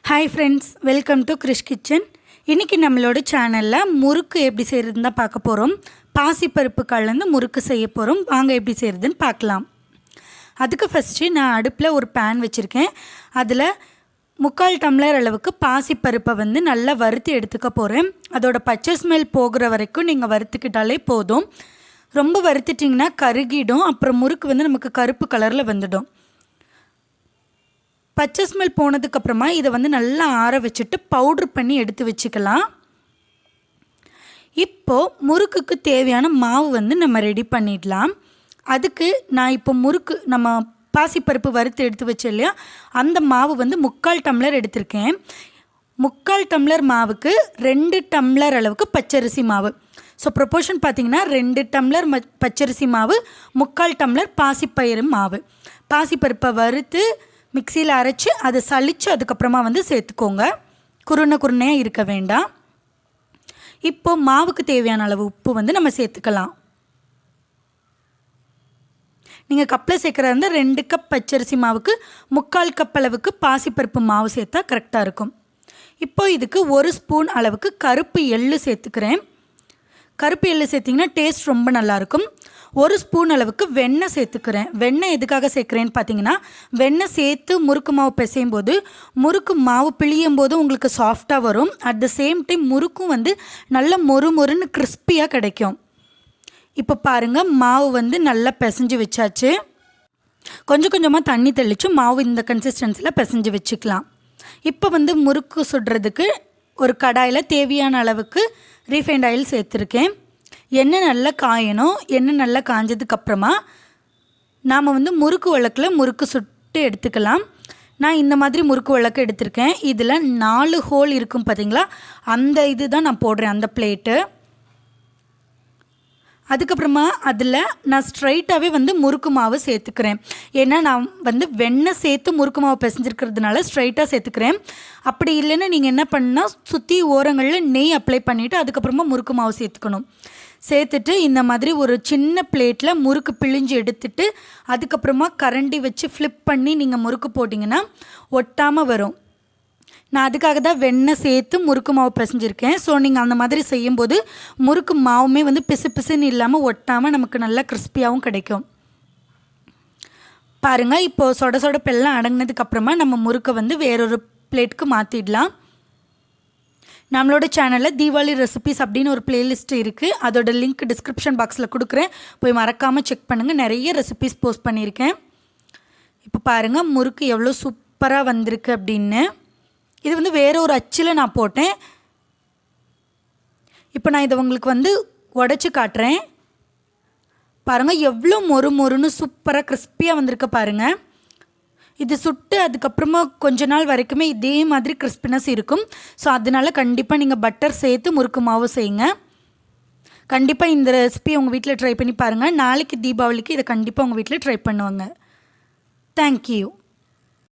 Hi friends, welcome to Krish kitchen. இன்றைக்கி நம்மளோட சேனலில் முறுக்கு எப்படி செய்கிறதுன்னு தான் பார்க்க போகிறோம். பாசிப்பருப்பு கலந்து முறுக்கு செய்ய போகிறோம். வாங்க எப்படி செய்கிறதுன்னு பார்க்கலாம். அதுக்கு ஃபஸ்ட்டு நான் அடுப்பில் ஒரு பேன் வச்சுருக்கேன். அதில் 3/4 டம்ளர் அளவுக்கு பாசிப்பருப்பை நல்லா வறுத்து எடுத்துக்க போகிறேன். அதோட பச்சை ஸ்மெல் போகிற வரைக்கும் நீங்கள் வறுத்துக்கிட்டாலே போதும். ரொம்ப வறுத்துட்டிங்கன்னா கருகிடும். அப்புறம் முறுக்கு நமக்கு கருப்பு கலரில் வந்துடும். பச்சை ஸ்மெல் போனதுக்கப்புறமா இதை நல்லா ஆற வச்சுட்டு பவுட்ரு பண்ணி எடுத்து வச்சுக்கலாம். இப்போது முறுக்குக்கு தேவையான மாவு நம்ம ரெடி பண்ணிடலாம். அதுக்கு நான் இப்போ முறுக்கு நம்ம பாசிப்பருப்பு வறுத்து எடுத்து வச்சேன் இல்லையா, அந்த மாவு 3/4 டம்ளர் எடுத்திருக்கேன். 3/4 டம்ளர் மாவுக்கு 2 டம்ளர் அளவுக்கு பச்சரிசி மாவு. ஸோ ப்ரொப்போர்ஷன் பார்த்திங்கன்னா 2 டம்ளர் பச்சரிசி மாவு, 3/4 டம்ளர் பாசிப்பயிறு மாவு. பாசிப்பருப்பை வறுத்து மிக்சியில் அரைச்சி அதை சளிச்சு அதுக்கப்புறமா சேர்த்துக்கோங்க. குருணையாக இருக்க வேண்டாம். இப்போது மாவுக்கு தேவையான அளவு உப்பு நம்ம சேர்த்துக்கலாம். நீங்கள் கப்பில் சேர்க்குறதா இருந்தால் 2 கப் பச்சரிசி மாவுக்கு 3/4 கப் அளவுக்கு பாசிப்பருப்பு மாவு சேர்த்தா கரெக்டாக இருக்கும். இப்போது இதுக்கு 1 ஸ்பூன் அளவுக்கு கருப்பு எள்ளு சேர்த்துக்கிறேன். கருப்பு எள்ளு சேர்த்திங்கன்னா டேஸ்ட் ரொம்ப நல்லாயிருக்கும். 1 ஸ்பூன் அளவுக்கு வெண்ணெய் சேர்த்துக்கிறேன். வெண்ணெய் எதுக்காக சேர்க்குறேன்னு பார்த்தீங்கன்னா, வெண்ணெய் சேர்த்து முறுக்கு மாவு பிசையும் போது முறுக்கு மாவு பிழியும் போது உங்களுக்கு சாஃப்டாக வரும். அட் த சேம் டைம் முறுக்கும் நல்ல மொறுன்னு கிறிஸ்பியாக கிடைக்கும். இப்போ பாருங்கள், மாவு நல்லா பிசைஞ்சு வச்சாச்சு. கொஞ்சம் கொஞ்சமாக தண்ணி தெளித்து மாவு இந்த கன்சிஸ்டன்சியில் பிசைஞ்சு வச்சுக்கலாம். இப்போ முறுக்கு சுடுறதுக்கு ஒரு கடாயில் தேவையான அளவுக்கு ரீஃபைண்ட் ஆயில் சேர்த்துருக்கேன். எண்ணெய் நல்லா காயணும். எண்ணெய் நல்லா காஞ்சதுக்கப்புறமா நாம் முறுக்கு விளக்கில் முறுக்கு சுட்டு எடுத்துக்கலாம். நான் இந்த மாதிரி முறுக்கு விளக்கு எடுத்திருக்கேன். இதில் 4 ஹோல் இருக்கும் பார்த்தீங்களா, அந்த இது தான் நான் போடுறேன், அந்த பிளேட்டு. அதுக்கப்புறமா அதில் நான் ஸ்ட்ரைட்டாகவே முறுக்கு மாவு சேர்த்துக்கிறேன். ஏன்னா நான் வெண்ணெய் சேர்த்து முறுக்கு மாவு பிசைஞ்சிருக்கிறதுனால ஸ்ட்ரைட்டாக சேர்த்துக்கிறேன். அப்படி இல்லைன்னா நீங்கள் என்ன பண்ணால் சுற்றி ஓரங்களில் நெய் அப்ளை பண்ணிவிட்டு அதுக்கப்புறமா முறுக்கு மாவு சேர்த்துக்கணும். சேர்த்துட்டு இந்த மாதிரி ஒரு சின்ன பிளேட்டில் முறுக்கு பிழிஞ்சு எடுத்துட்டு அதுக்கப்புறமா கரண்டி வச்சு ஃப்ளிப் பண்ணி நீங்கள் முறுக்கு போட்டிங்கன்னா ஒட்டாமல் வரும். நான் அதுக்காக தான் வெண்ணெய் சேர்த்து முறுக்கு மாவு பிசைஞ்சிருக்கேன். ஸோ நீங்கள் அந்த மாதிரி செய்யும்போது முறுக்கு மாவுமே பிசு பிசுன்னு இல்லாமல் ஒட்டாமல் நமக்கு நல்லா கிறிஸ்பியாகவும் கிடைக்கும். பாருங்கள், இப்போது சொட சொடப்பெல்லாம் அடங்கினதுக்கப்புறமா நம்ம முறுக்கை வேறொரு பிளேட்டுக்கு மாற்றிடலாம். நம்மளோட சேனலில் தீபாவளி ரெசிபிஸ் அப்படின்னு ஒரு பிளேலிஸ்ட் இருக்குது. அதோட லிங்க் டிஸ்கிரிப்ஷன் பாக்ஸில் கொடுக்குறேன், போய் மறக்காமல் செக் பண்ணுங்கள். நிறைய ரெசிபிஸ் போஸ்ட் பண்ணியிருக்கேன். இப்போ பாருங்கள், முறுக்கு எவ்வளோ சூப்பராக வந்திருக்கு அப்படின்னு. இது வேறு ஒரு அச்சில் நான் போட்டேன். இப்போ நான் இதை உங்களுக்கு உடச்சி காட்டுறேன். பாருங்கள், எவ்வளோ மொறுன்னு சூப்பராக கிறிஸ்பியாக வந்திருக்கு பாருங்கள். இது சுட்டு அதுக்கப்புறமா கொஞ்ச நாள் வரைக்குமே இதே மாதிரி கிறிஸ்பினஸ் இருக்கும். ஸோ அதனால் கண்டிப்பாக நீங்கள் பட்டர் சேர்த்து முறுக்கு மாவு செய்யுங்க. கண்டிப்பாக இந்த ரெசிபி உங்கள் வீட்டில் ட்ரை பண்ணி பாருங்கள். நாளைக்கு தீபாவளிக்கு இதை கண்டிப்பாக உங்கள் வீட்டில் ட்ரை பண்ணுவாங்க. தேங்க்யூ.